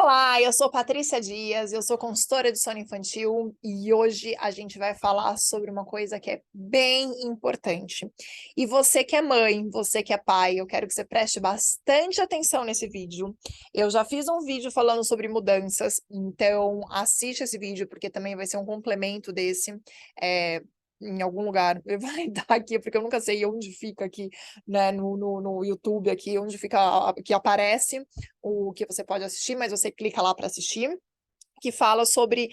Olá, eu sou Patrícia Dias, eu sou consultora de sono infantil e hoje a gente vai falar sobre uma coisa que é bem importante. E você que é mãe, você que é pai, eu quero que você preste bastante atenção nesse vídeo. Eu já fiz um vídeo falando sobre mudanças, então assiste esse vídeo porque também vai ser um complemento desse. Em algum lugar, ele vai estar aqui, porque eu nunca sei onde fica aqui, né, no YouTube aqui, onde fica, que aparece o que você pode assistir, mas você clica lá para assistir, que fala sobre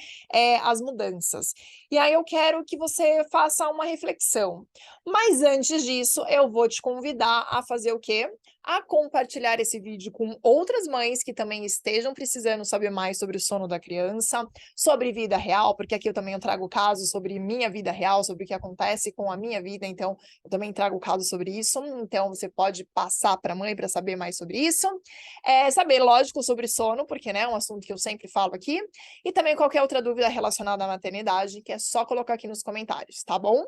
as mudanças. E aí eu quero que você faça uma reflexão. Mas antes disso, eu vou te convidar a fazer o quê? A compartilhar esse vídeo com outras mães que também estejam precisando saber mais sobre o sono da criança, sobre vida real, porque aqui eu também trago casos sobre minha vida real, sobre o que acontece com a minha vida, então eu também trago casos sobre isso, então você pode passar para a mãe para saber mais sobre isso. Saber, lógico, sobre sono, porque né, é um assunto que eu sempre falo aqui, e também qualquer outra dúvida relacionada à maternidade, que é só colocar aqui nos comentários, tá bom?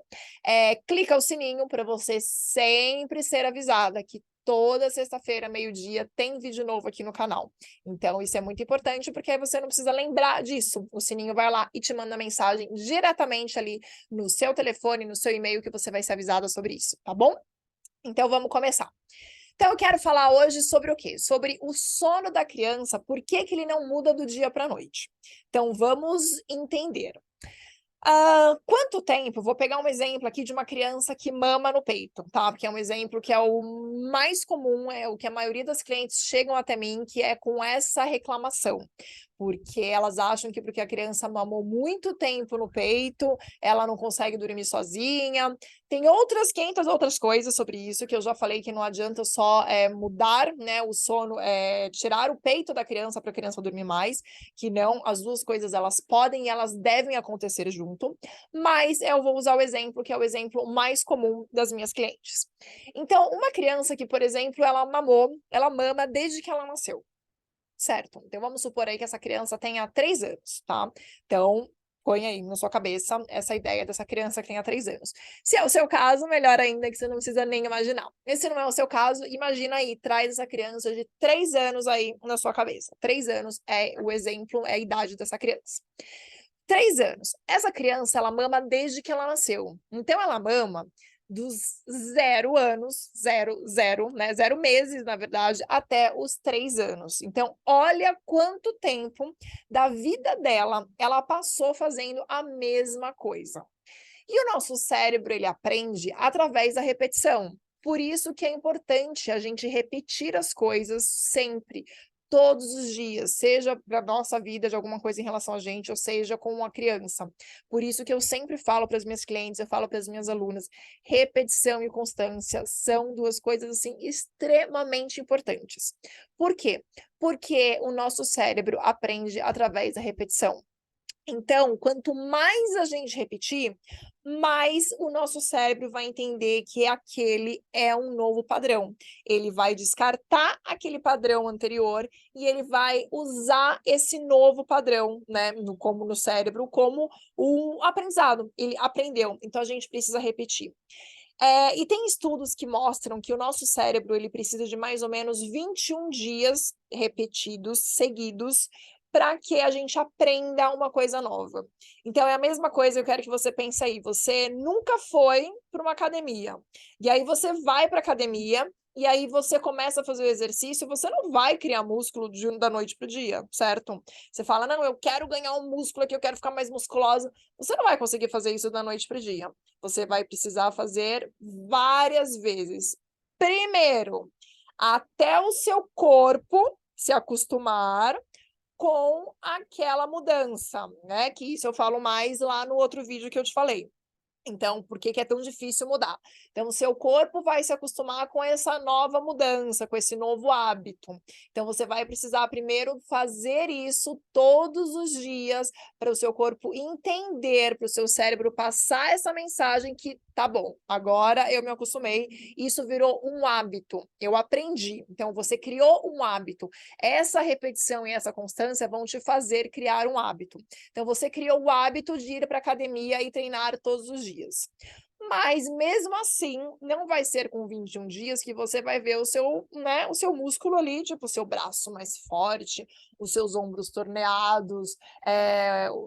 Clica o sininho para você sempre ser avisada que toda sexta-feira, meio-dia, tem vídeo novo aqui no canal. Então, isso é muito importante, porque aí você não precisa lembrar disso. O sininho vai lá e te manda mensagem diretamente ali no seu telefone, no seu e-mail, que você vai ser avisada sobre isso, tá bom? Então, vamos começar. Então, eu quero falar hoje sobre o quê? Sobre o sono da criança, por que que ele não muda do dia para a noite. Então, vamos entender. Quanto tempo? Vou pegar um exemplo aqui de uma criança que mama no peito, tá? Porque é um exemplo que é o mais comum, é o que a maioria das clientes chegam até mim, que é com essa reclamação. Porque elas acham que porque a criança mamou muito tempo no peito, ela não consegue dormir sozinha. Tem outras 500 outras coisas sobre isso, que eu já falei que não adianta só mudar, né, o sono, tirar o peito da criança para a criança dormir mais, que não, as duas coisas elas podem e elas devem acontecer junto, mas eu vou usar o exemplo que é o exemplo mais comum das minhas clientes. Então, uma criança que, por exemplo, ela mama desde que ela nasceu, certo? Então, vamos supor aí que essa criança tenha 3 anos, tá? Então, põe aí na sua cabeça essa ideia dessa criança que tenha 3 anos. Se é o seu caso, melhor ainda, que você não precisa nem imaginar. E se não é o seu caso, imagina aí, traz essa criança de 3 anos aí na sua cabeça. 3 anos é o exemplo, é a idade dessa criança. 3 anos. Essa criança, ela mama desde que ela nasceu. Então, ela mama dos 0 anos, 0, né, 0 meses, na verdade, até os 3 anos. Então, olha quanto tempo da vida dela ela passou fazendo a mesma coisa. E o nosso cérebro, ele aprende através da repetição. Por isso que é importante a gente repetir as coisas sempre, todos os dias, seja para nossa vida de alguma coisa em relação a gente, ou seja com uma criança. Por isso que eu sempre falo para as minhas clientes, eu falo para as minhas alunas, repetição e constância são duas coisas assim extremamente importantes. Por quê? Porque o nosso cérebro aprende através da repetição. Então, quanto mais a gente repetir, mais o nosso cérebro vai entender que aquele é um novo padrão. Ele vai descartar aquele padrão anterior e ele vai usar esse novo padrão, né, como no cérebro, como um aprendizado. Ele aprendeu, então a gente precisa repetir. E tem estudos que mostram que o nosso cérebro ele precisa de mais ou menos 21 dias repetidos, seguidos, para que a gente aprenda uma coisa nova. Então é a mesma coisa, eu quero que você pense aí, você nunca foi para uma academia, e aí você vai para a academia, e aí você começa a fazer o exercício, você não vai criar músculo da noite para o dia, certo? Você fala, não, eu quero ganhar um músculo aqui, eu quero ficar mais musculosa. Você não vai conseguir fazer isso da noite para o dia. Você vai precisar fazer várias vezes. Primeiro, até o seu corpo se acostumar com aquela mudança, né? Que isso eu falo mais lá no outro vídeo que eu te falei. Então, por que que é tão difícil mudar? Então, o seu corpo vai se acostumar com essa nova mudança, com esse novo hábito. Então, você vai precisar primeiro fazer isso todos os dias para o seu corpo entender, para o seu cérebro passar essa mensagem que tá bom, agora eu me acostumei, isso virou um hábito, eu aprendi. Então, você criou um hábito. Essa repetição e essa constância vão te fazer criar um hábito. Então, você criou o hábito de ir para a academia e treinar todos os dias. Mas mesmo assim, não vai ser com 21 dias que você vai ver o seu, né, o seu músculo ali, tipo, o seu braço mais forte, os seus ombros torneados,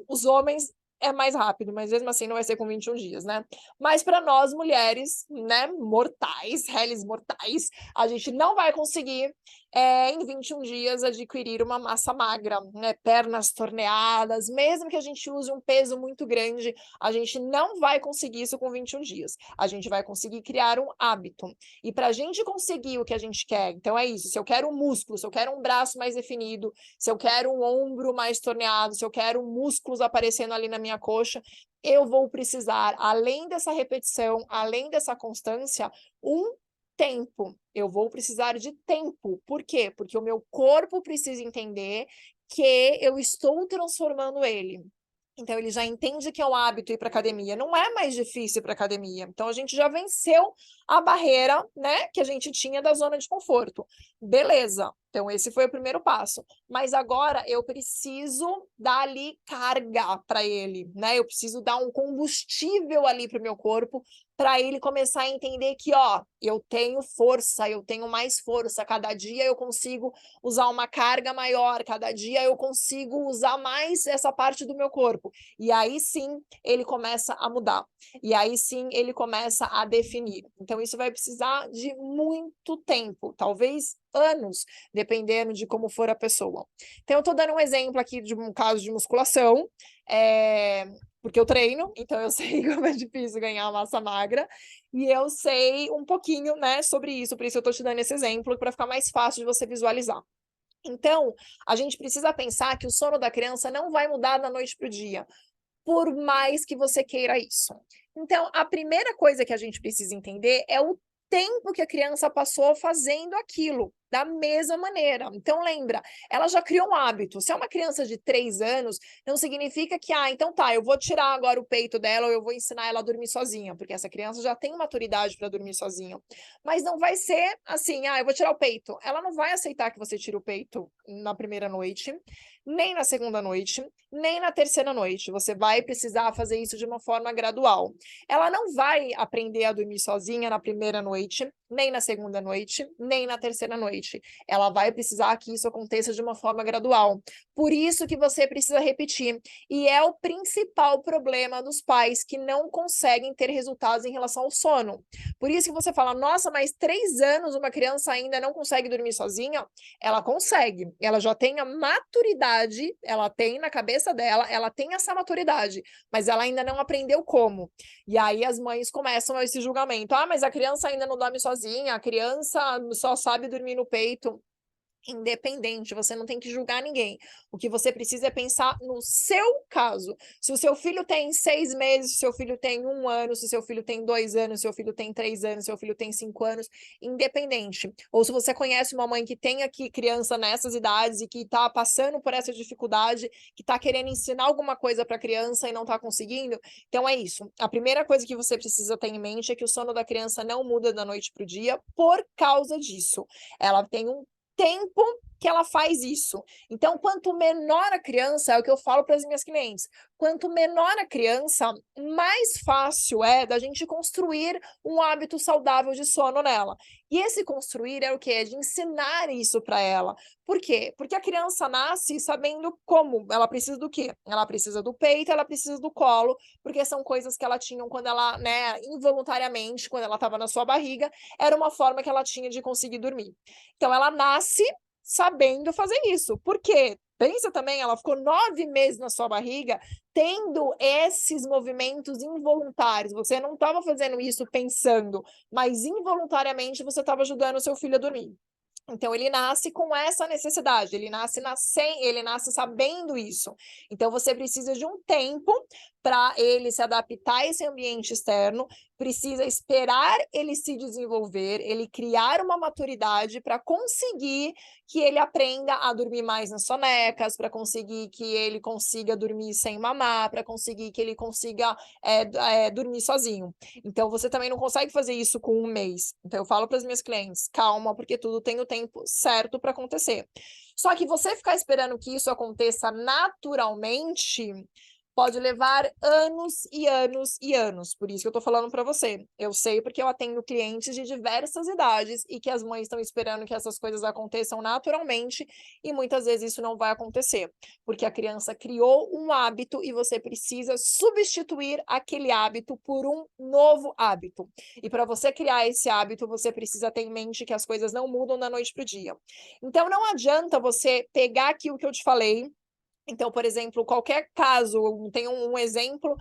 os homens é mais rápido, mas mesmo assim não vai ser com 21 dias, né. Mas para nós mulheres, né, mortais, réis mortais, a gente não vai conseguir, em 21 dias adquirir uma massa magra, né, pernas torneadas, mesmo que a gente use um peso muito grande, a gente não vai conseguir isso com 21 dias. A gente vai conseguir criar um hábito. E para a gente conseguir o que a gente quer, então é isso, se eu quero um músculo, se eu quero um braço mais definido, se eu quero um ombro mais torneado, se eu quero músculos aparecendo ali na minha coxa, eu vou precisar, além dessa repetição, além dessa constância, um tempo. Eu vou precisar de tempo. Por quê? Porque o meu corpo precisa entender que eu estou transformando ele. Então ele já entende que é um hábito ir para academia, não é mais difícil ir para academia. Então a gente já venceu a barreira, né, que a gente tinha da zona de conforto. Beleza. Então esse foi o primeiro passo. Mas agora eu preciso dar ali carga para ele, né? Eu preciso dar um combustível ali para o meu corpo para ele começar a entender que, ó, eu tenho força, eu tenho mais força, cada dia eu consigo usar uma carga maior, cada dia eu consigo usar mais essa parte do meu corpo. E aí sim ele começa a mudar. E aí sim ele começa a definir. Então isso vai precisar de muito tempo, talvez anos, dependendo de como for a pessoa. Então eu estou dando um exemplo aqui de um caso de musculação, porque eu treino, então eu sei como é difícil ganhar massa magra, e eu sei um pouquinho, né, sobre isso, por isso eu estou te dando esse exemplo, para ficar mais fácil de você visualizar. Então, a gente precisa pensar que o sono da criança não vai mudar da noite para o dia, por mais que você queira isso. Então, a primeira coisa que a gente precisa entender é o tempo que a criança passou fazendo aquilo, da mesma maneira. Então, lembra, ela já criou um hábito. Se é uma criança de 3 anos, não significa que, então tá, eu vou tirar agora o peito dela ou eu vou ensinar ela a dormir sozinha, porque essa criança já tem maturidade para dormir sozinha. Mas não vai ser assim, eu vou tirar o peito. Ela não vai aceitar que você tire o peito na primeira noite, nem na segunda noite, nem na terceira noite. Você vai precisar fazer isso de uma forma gradual. Ela não vai aprender a dormir sozinha na primeira noite, nem na segunda noite, nem na terceira noite. Ela vai precisar que isso aconteça de uma forma gradual. Por isso que você precisa repetir. E é o principal problema dos pais que não conseguem ter resultados em relação ao sono. Por isso que você fala, nossa, mas 3 anos uma criança ainda não consegue dormir sozinha? Ela consegue. Ela já tem a maturidade, ela tem na cabeça dela, ela tem essa maturidade, mas ela ainda não aprendeu como. E aí as mães começam esse julgamento. Mas a criança ainda não dorme sozinha, a criança só sabe dormir no peito. Independente, você não tem que julgar ninguém. O que você precisa é pensar no seu caso. Se o seu filho tem 6 meses, se o seu filho tem 1 ano, se o seu filho tem 2 anos, se o seu filho tem 3 anos, se o seu filho tem 5 anos, independente. Ou se você conhece uma mãe que tem aqui criança nessas idades e que está passando por essa dificuldade, que está querendo ensinar alguma coisa para a criança e não está conseguindo, então é isso. A primeira coisa que você precisa ter em mente é que o sono da criança não muda da noite para o dia por causa disso. Ela tem um tempo que ela faz isso. Então, quanto menor a criança, é o que eu falo para as minhas clientes, quanto menor a criança, mais fácil é da gente construir um hábito saudável de sono nela. E esse construir é o quê? É de ensinar isso para ela. Por quê? Porque a criança nasce sabendo como. Ela precisa do quê? Ela precisa do peito, ela precisa do colo, porque são coisas que ela tinha quando ela, né, involuntariamente, quando ela estava na sua barriga, era uma forma que ela tinha de conseguir dormir. Então, ela nasce sabendo fazer isso. Por quê? Pensa também, ela ficou 9 meses na sua barriga tendo esses movimentos involuntários. Você não estava fazendo isso pensando, mas involuntariamente você estava ajudando o seu filho a dormir. Então ele nasce com essa necessidade, ele nasce sabendo isso. Então você precisa de um tempo para ele se adaptar a esse ambiente externo, precisa esperar ele se desenvolver, ele criar uma maturidade para conseguir que ele aprenda a dormir mais nas sonecas, para conseguir que ele consiga dormir sem mamar, para conseguir que ele consiga dormir sozinho. Então você também não consegue fazer isso com 1 mês. Então eu falo para as minhas clientes, calma, porque tudo tem o tempo certo para acontecer. Só que você ficar esperando que isso aconteça naturalmente Pode levar anos e anos e anos, por isso que eu tô falando para você. Eu sei porque eu atendo clientes de diversas idades e que as mães estão esperando que essas coisas aconteçam naturalmente e muitas vezes isso não vai acontecer, porque a criança criou um hábito e você precisa substituir aquele hábito por um novo hábito. E para você criar esse hábito, você precisa ter em mente que as coisas não mudam da noite para o dia. Então não adianta você pegar aquilo que eu te falei. Então, por exemplo, qualquer caso, tem um exemplo,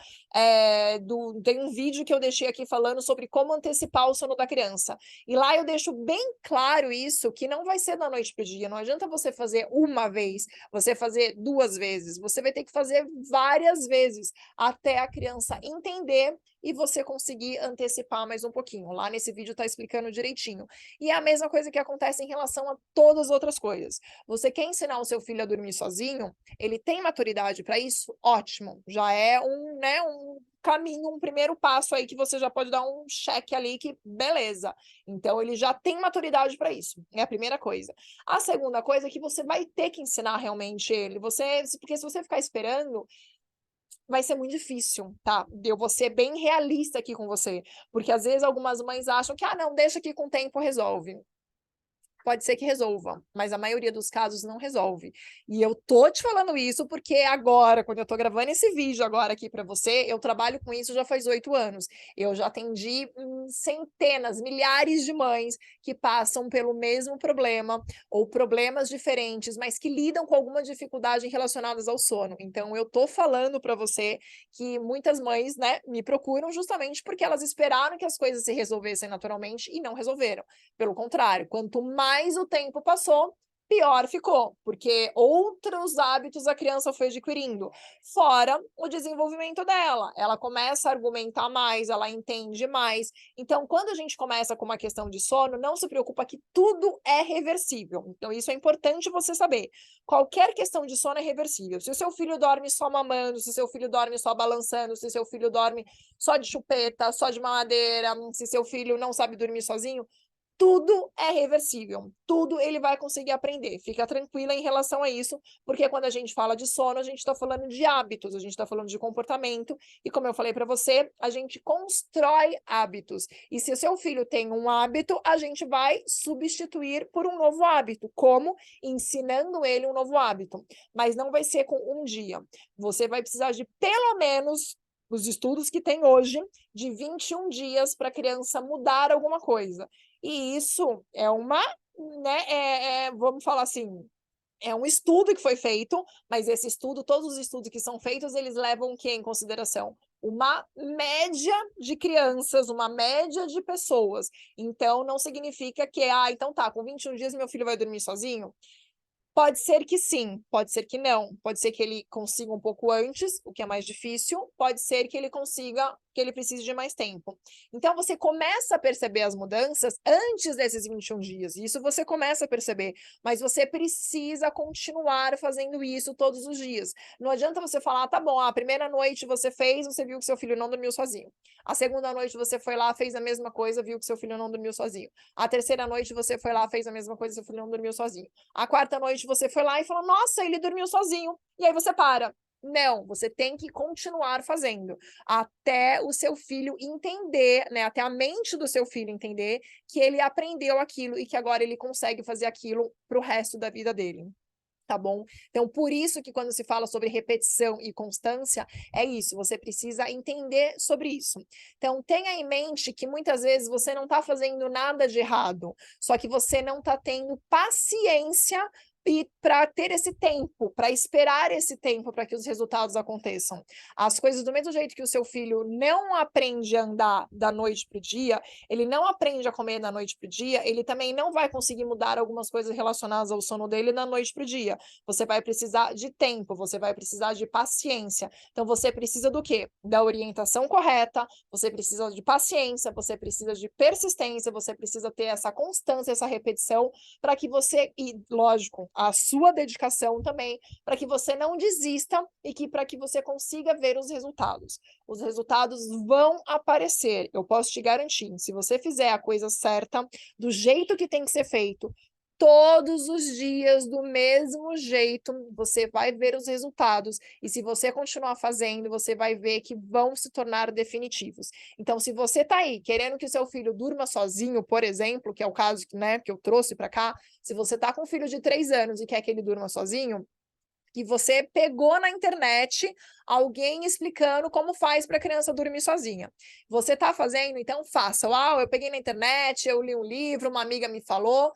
tem um vídeo que eu deixei aqui falando sobre como antecipar o sono da criança. E lá eu deixo bem claro isso, que não vai ser da noite para o dia. Não adianta você fazer uma vez, você fazer 2 vezes. Você vai ter que fazer várias vezes, até a criança entender e você conseguir antecipar mais um pouquinho. Lá nesse vídeo está explicando direitinho. E é a mesma coisa que acontece em relação a todas as outras coisas. Você quer ensinar o seu filho a dormir sozinho? Ele tem maturidade para isso? Ótimo, já é um caminho, um primeiro passo aí que você já pode dar um cheque ali que beleza. Então ele já tem maturidade para isso. É a primeira coisa. A segunda coisa é que você vai ter que ensinar realmente ele. Porque se você ficar esperando, vai ser muito difícil, tá? Eu vou ser bem realista aqui com você, porque às vezes algumas mães acham que não, deixa que com o tempo resolve. Pode ser que resolva, mas a maioria dos casos não resolve. E eu tô te falando isso porque agora, quando eu tô gravando esse vídeo agora aqui para você, eu trabalho com isso já faz 8 anos. Eu já atendi centenas, milhares de mães que passam pelo mesmo problema ou problemas diferentes, mas que lidam com alguma dificuldade relacionadas ao sono. Então eu tô falando para você que muitas mães, né, me procuram justamente porque elas esperaram que as coisas se resolvessem naturalmente e não resolveram. Pelo contrário, quanto mais o tempo passou, pior ficou, porque outros hábitos a criança foi adquirindo, fora o desenvolvimento dela. Ela começa a argumentar mais, ela entende mais. Então, quando a gente começa com uma questão de sono, não se preocupa que tudo é reversível. Então, isso é importante você saber. Qualquer questão de sono é reversível. Se o seu filho dorme só mamando, se o seu filho dorme só balançando, se o seu filho dorme só de chupeta, só de mamadeira, se seu filho não sabe dormir sozinho, tudo é reversível, tudo ele vai conseguir aprender. Fica tranquila em relação a isso, porque quando a gente fala de sono, a gente está falando de hábitos, a gente está falando de comportamento, e como eu falei para você, a gente constrói hábitos. E se o seu filho tem um hábito, a gente vai substituir por um novo hábito, como ensinando ele um novo hábito. Mas não vai ser com um dia. Você vai precisar de pelo menos os estudos que tem hoje, de 21 dias para a criança mudar alguma coisa. E isso é né, vamos falar assim, é um estudo que foi feito, mas esse estudo, todos os estudos que são feitos, eles levam o que em consideração? Uma média de crianças, uma média de pessoas. Então, não significa que, então tá, com 21 dias meu filho vai dormir sozinho? Pode ser que sim, pode ser que não. Pode ser que ele consiga um pouco antes, o que é mais difícil, pode ser que ele consiga, que ele precise de mais tempo. Então, você começa a perceber as mudanças antes desses 21 dias, isso você começa a perceber, mas você precisa continuar fazendo isso todos os dias. Não adianta você falar, tá bom, a primeira noite você fez, você viu que seu filho não dormiu sozinho. A segunda noite você foi lá, fez a mesma coisa, viu que seu filho não dormiu sozinho. A terceira noite você foi lá, fez a mesma coisa, seu filho não dormiu sozinho. A quarta noite você foi lá e falou, nossa, ele dormiu sozinho. E aí você para. Não, você tem que continuar fazendo até o seu filho entender, né? Até a mente do seu filho entender que ele aprendeu aquilo e que agora ele consegue fazer aquilo para o resto da vida dele. Tá bom? Então, por isso que quando se fala sobre repetição e constância, é isso, você precisa entender sobre isso. Então, tenha em mente que muitas vezes você não está fazendo nada de errado, só que você não está tendo paciência e para ter esse tempo, para esperar esse tempo para que os resultados aconteçam. As coisas do mesmo jeito que o seu filho não aprende a andar da noite para o dia, ele não aprende a comer da noite para o dia, ele também não vai conseguir mudar algumas coisas relacionadas ao sono dele da noite para o dia. Você vai precisar de tempo, você vai precisar de paciência. Então, você precisa do quê? Da orientação correta, você precisa de paciência, você precisa de persistência, você precisa ter essa constância, essa repetição, para que você, e lógico, a sua dedicação também, para que você não desista e que para que você consiga ver os resultados. Os resultados vão aparecer, eu posso te garantir. Se você fizer a coisa certa, do jeito que tem que ser feito, todos os dias do mesmo jeito, você vai ver os resultados. E se você continuar fazendo, você vai ver que vão se tornar definitivos. Então, se você está aí querendo que o seu filho durma sozinho, por exemplo, que é o caso, né, que eu trouxe para cá, se você está com um filho de 3 anos e quer que ele durma sozinho, que você pegou na internet alguém explicando como faz para a criança dormir sozinha. Você está fazendo? Então faça. Eu peguei na internet, eu li um livro, uma amiga me falou.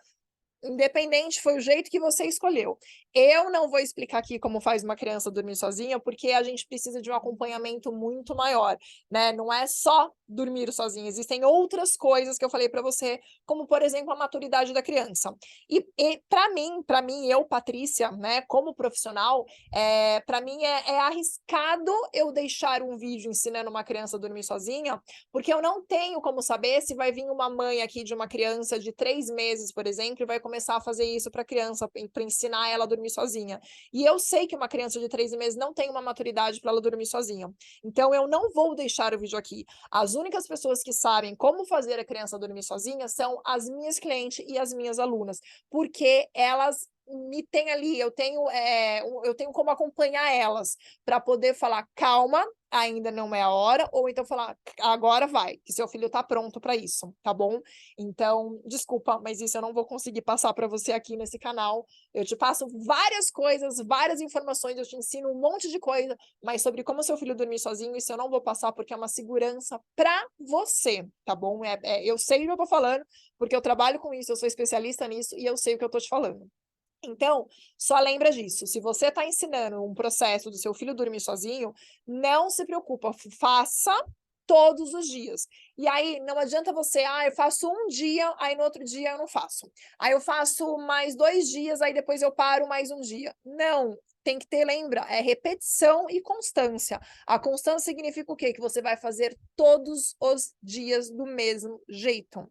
Independente, foi o jeito que você escolheu. Eu não vou explicar aqui como faz uma criança dormir sozinha, porque a gente precisa de um acompanhamento muito maior, né? Não é só dormir sozinha, existem outras coisas que eu falei para você, como por exemplo a maturidade da criança. E para mim, eu, Patrícia, né, como profissional, para mim é arriscado eu deixar um vídeo ensinando uma criança a dormir sozinha, porque eu não tenho como saber se vai vir uma mãe aqui de uma criança de 3 meses, por exemplo, e vai começar a fazer isso para a criança, para ensinar ela a dormir sozinha. E eu sei que uma criança de 3 meses não tem uma maturidade para ela dormir sozinha. Então, eu não vou deixar o vídeo aqui. As únicas pessoas que sabem como fazer a criança dormir sozinha são as minhas clientes e as minhas alunas, porque elas me têm ali, eu tenho como acompanhar elas, para poder falar, calma, ainda não é a hora, ou então falar, agora vai, que seu filho está pronto para isso, tá bom? Então, desculpa, mas isso eu não vou conseguir passar para você aqui nesse canal. Eu te passo várias coisas, várias informações, eu te ensino um monte de coisa, mas sobre como seu filho dormir sozinho, isso eu não vou passar, porque é uma segurança para você, tá bom? Eu sei o que eu tô falando, porque eu trabalho com isso, eu sou especialista nisso, e eu sei o que eu tô te falando. Então, só lembra disso, se você está ensinando um processo do seu filho dormir sozinho, não se preocupa, faça todos os dias. E aí, não adianta você, eu faço um dia, aí no outro dia eu não faço. Aí eu faço mais 2 dias, aí depois eu paro mais um dia. Não, tem que ter, lembra, é repetição e constância. A constância significa o quê? Que você vai fazer todos os dias do mesmo jeito.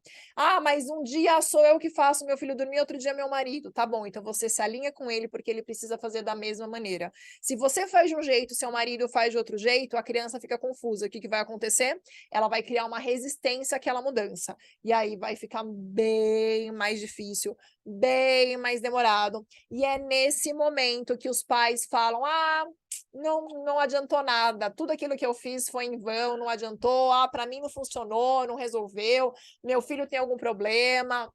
Mas um dia sou eu que faço meu filho dormir, outro dia é meu marido. Tá bom, então você se alinha com ele porque ele precisa fazer da mesma maneira. Se você faz de um jeito, seu marido faz de outro jeito, a criança fica confusa. O que vai acontecer? Ela vai criar uma resistência àquela mudança. E aí vai ficar bem mais difícil, bem mais demorado. E é nesse momento que os pais falam, não adiantou nada, tudo aquilo que eu fiz foi em vão, não adiantou, para mim não funcionou, não resolveu, meu filho tem algum problema.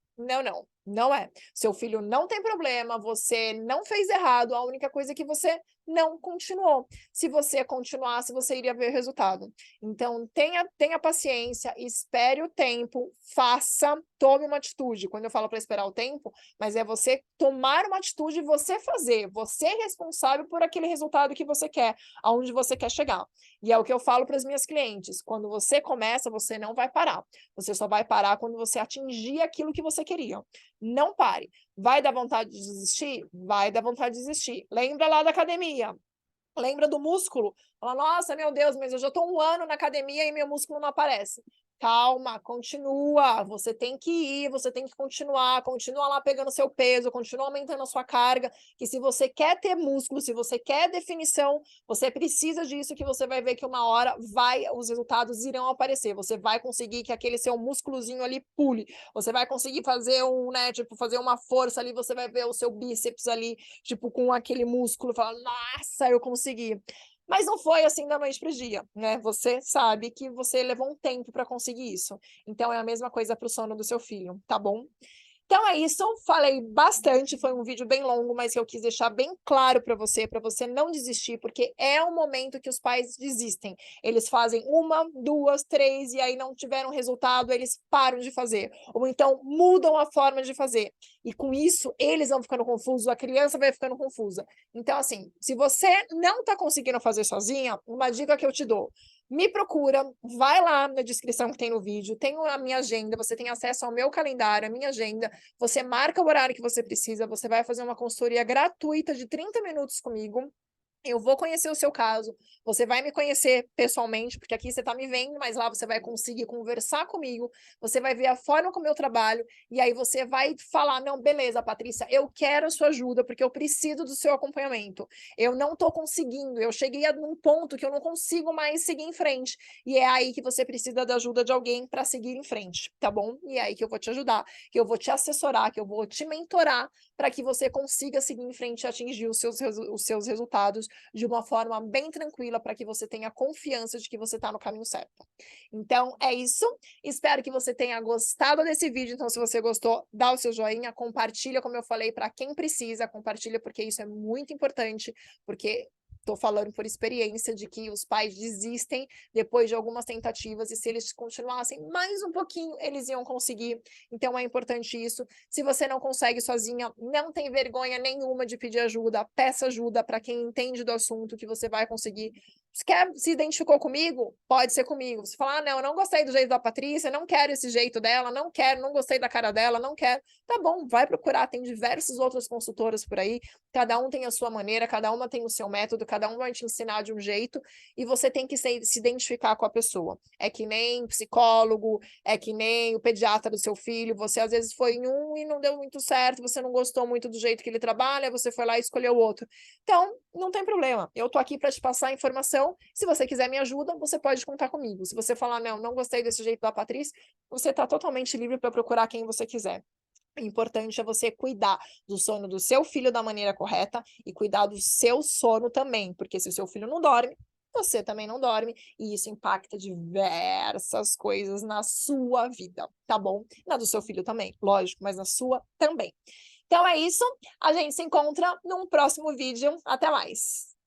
Não é. Seu filho não tem problema, você não fez errado, a única coisa é que você não continuou. Se você continuasse, você iria ver resultado. Então, tenha paciência, espere o tempo, faça, tome uma atitude. Quando eu falo para esperar o tempo, mas é você tomar uma atitude e você fazer. Você é responsável por aquele resultado que você quer, aonde você quer chegar. E é o que eu falo para as minhas clientes. Quando você começa, você não vai parar. Você só vai parar quando você atingir aquilo que você queria. Não pare. Vai dar vontade de desistir? Vai dar vontade de desistir. Lembra lá da academia. Lembra do músculo? Fala, nossa, meu Deus, mas eu já estou 1 ano na academia e meu músculo não aparece. Calma, continua, você tem que ir, você tem que continuar, continua lá pegando seu peso, continua aumentando a sua carga, que se você quer ter músculo, se você quer definição, você precisa disso, que você vai ver que uma hora os resultados irão aparecer, você vai conseguir que aquele seu músculozinho ali pule, você vai conseguir fazer fazer uma força ali, você vai ver o seu bíceps ali, com aquele músculo, fala, nossa, eu consegui. Mas não foi assim da noite para o dia, né? Você sabe que você levou um tempo para conseguir isso. Então é a mesma coisa para o sono do seu filho, tá bom? Então é isso, falei bastante, foi um vídeo bem longo, mas que eu quis deixar bem claro para você não desistir, porque é o momento que os pais desistem. Eles fazem 1, 2, 3 e aí não tiveram resultado, eles param de fazer. Ou então mudam a forma de fazer. E com isso, eles vão ficando confusos, a criança vai ficando confusa. Então, assim, se você não está conseguindo fazer sozinha, uma dica que eu te dou, me procura, vai lá na descrição que tem no vídeo, tem a minha agenda, você tem acesso ao meu calendário, a minha agenda, você marca o horário que você precisa, você vai fazer uma consultoria gratuita de 30 minutos comigo, Eu vou conhecer o seu caso, você vai me conhecer pessoalmente, porque aqui você está me vendo, mas lá você vai conseguir conversar comigo, você vai ver a forma como eu trabalho, e aí você vai falar: não, beleza, Patrícia, eu quero a sua ajuda, porque eu preciso do seu acompanhamento. Eu não estou conseguindo, eu cheguei a um ponto que eu não consigo mais seguir em frente. E é aí que você precisa da ajuda de alguém para seguir em frente, tá bom? E é aí que eu vou te ajudar, que eu vou te assessorar, que eu vou te mentorar para que você consiga seguir em frente e atingir os seus resultados de uma forma bem tranquila, para que você tenha confiança de que você está no caminho certo. Então, é isso. Espero que você tenha gostado desse vídeo. Então, se você gostou, dá o seu joinha, compartilha, como eu falei, para quem precisa, compartilha, porque isso é muito importante, porque estou falando por experiência de que os pais desistem depois de algumas tentativas, e se eles continuassem mais um pouquinho, eles iam conseguir. Então, é importante isso. Se você não consegue sozinha, não tem vergonha nenhuma de pedir ajuda, peça ajuda para quem entende do assunto, que você vai conseguir. Se identificou comigo? Pode ser comigo. Você fala: ah, não, eu não gostei do jeito da Patrícia, não quero esse jeito dela, não quero, não gostei da cara dela, não quero. Tá bom, vai procurar, tem diversas outras consultoras por aí, cada um tem a sua maneira, cada uma tem o seu método, cada um vai te ensinar de um jeito, e você tem que se identificar com a pessoa. É que nem psicólogo, é que nem o pediatra do seu filho, você às vezes foi em um e não deu muito certo, você não gostou muito do jeito que ele trabalha, você foi lá e escolheu outro. Então, não tem problema, eu tô aqui para te passar a informação. Se você quiser me ajuda, você pode contar comigo. Se você falar: não, não gostei desse jeito da Patrícia, você está totalmente livre para procurar quem você quiser. O importante é você cuidar do sono do seu filho da maneira correta e cuidar do seu sono também, porque se o seu filho não dorme, você também não dorme, e isso impacta diversas coisas na sua vida, tá bom? Na do seu filho também, lógico, mas na sua também. Então é isso, a gente se encontra num próximo vídeo. Até mais!